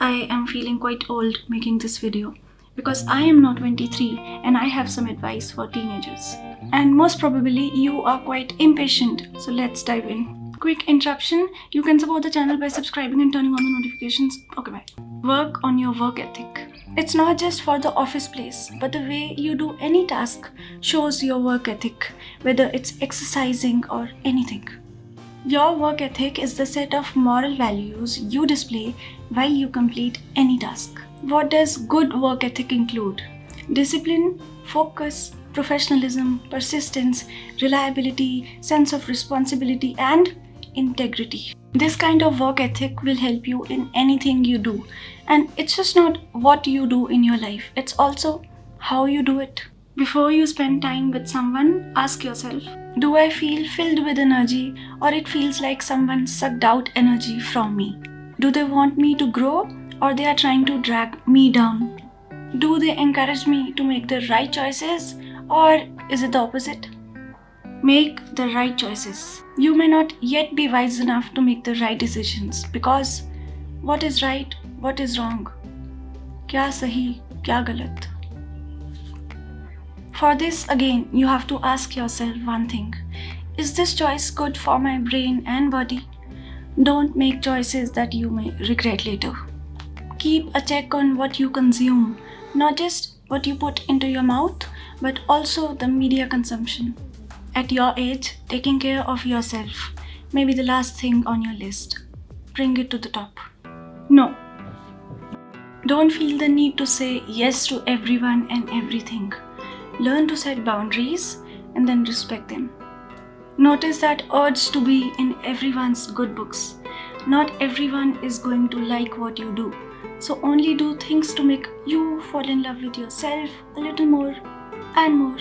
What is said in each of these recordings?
I am feeling quite old making this video because I am now 23 and I have some advice for teenagers. And most probably you are quite impatient, so let's dive in. Quick interruption, you can support the channel by subscribing and turning on the notifications. Okay, bye. Work on your work ethic. It's not just for the office place, but the way you do any task shows your work ethic, whether it's exercising or anything. Your work ethic is the set of moral values you display while you complete any task. What does good work ethic include? Discipline, focus, professionalism, persistence, reliability, sense of responsibility, and integrity. This kind of work ethic will help you in anything you do. And it's just not what you do in your life, it's also how you do it. Before you spend time with someone, ask yourself, do I feel filled with energy or it feels like someone sucked out energy from me? Do they want me to grow or they are trying to drag me down? Do they encourage me to make the right choices or is it the opposite? Make the right choices. You may not yet be wise enough to make the right decisions because what is right, what is wrong? Kya sahi, kya galat? For this, again, you have to ask yourself one thing. Is this choice good for my brain and body? Don't make choices that you may regret later. Keep a check on what you consume, not just what you put into your mouth, but also the media consumption. At your age, taking care of yourself may be the last thing on your list. Bring it to the top. No. Don't feel the need to say yes to everyone and everything. Learn to set boundaries and then respect them. Notice that urge to be in everyone's good books. Not everyone is going to like what you do. So only do things to make you fall in love with yourself a little more and more.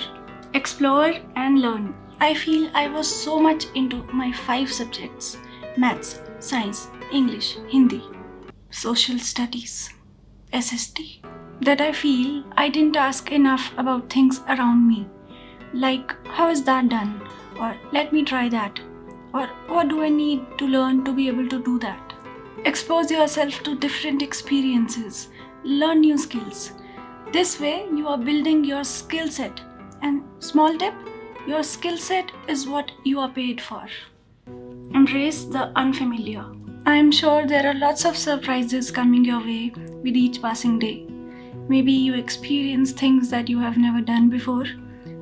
Explore and learn. I feel I was so much into my 5 subjects: maths, science, English, Hindi, social studies, SST, that I feel I didn't ask enough about things around me. Like, how is that done? Or let me try that. Or what do I need to learn to be able to do that? Expose yourself to different experiences. Learn new skills. This way you are building your skill set. And small tip, your skill set is what you are paid for. Embrace the unfamiliar. I am sure there are lots of surprises coming your way with each passing day. Maybe you experience things that you have never done before.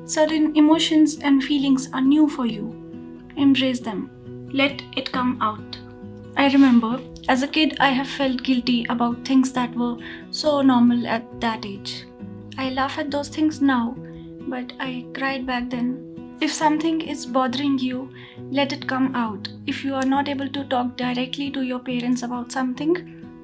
Certain emotions and feelings are new for you. Embrace them. Let it come out. I remember, as a kid, I have felt guilty about things that were so normal at that age. I laugh at those things now, but I cried back then. If something is bothering you, let it come out. If you are not able to talk directly to your parents about something,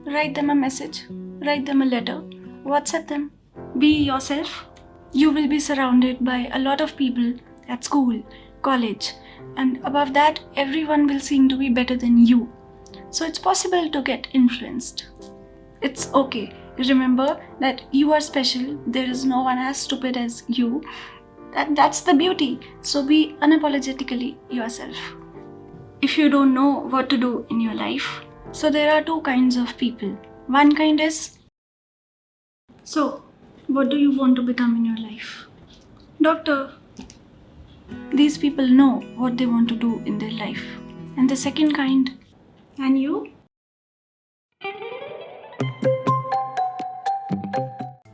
write them a message, write them a letter, WhatsApp them. Be yourself. You will be surrounded by a lot of people at school, college, and above that, everyone will seem to be better than you. So it's possible to get influenced. It's okay. Remember that you are special. There is no one as stupid as you. That's the beauty. So be unapologetically yourself. If you don't know what to do in your life, so there are 2 kinds of people. One kind is, so what do you want to become in your life? Doctor. These people know what they want to do in their life. And the second kind, and you?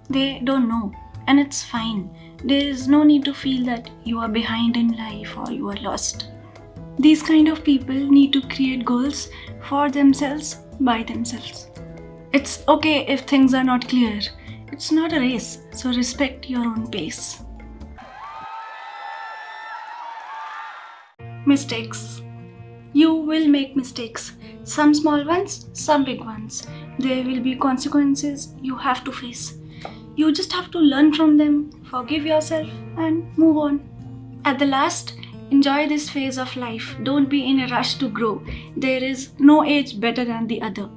They don't know, and it's fine. There is no need to feel that you are behind in life or you are lost. These kind of people need to create goals for themselves by themselves. It's okay if things are not clear. It's not a race, so respect your own pace. Mistakes. You will make mistakes. Some small ones, some big ones. There will be consequences you have to face. You just have to learn from them, forgive yourself, and move on. At the last, enjoy this phase of life. Don't be in a rush to grow. There is no age better than the other.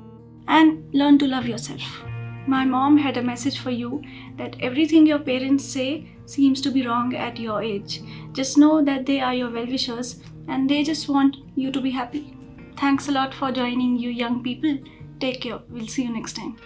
And learn to love yourself. My mom had a message for you that everything your parents say seems to be wrong at your age. Just know that they are your well-wishers and they just want you to be happy. Thanks a lot for joining, you young people. Take care. We'll see you next time.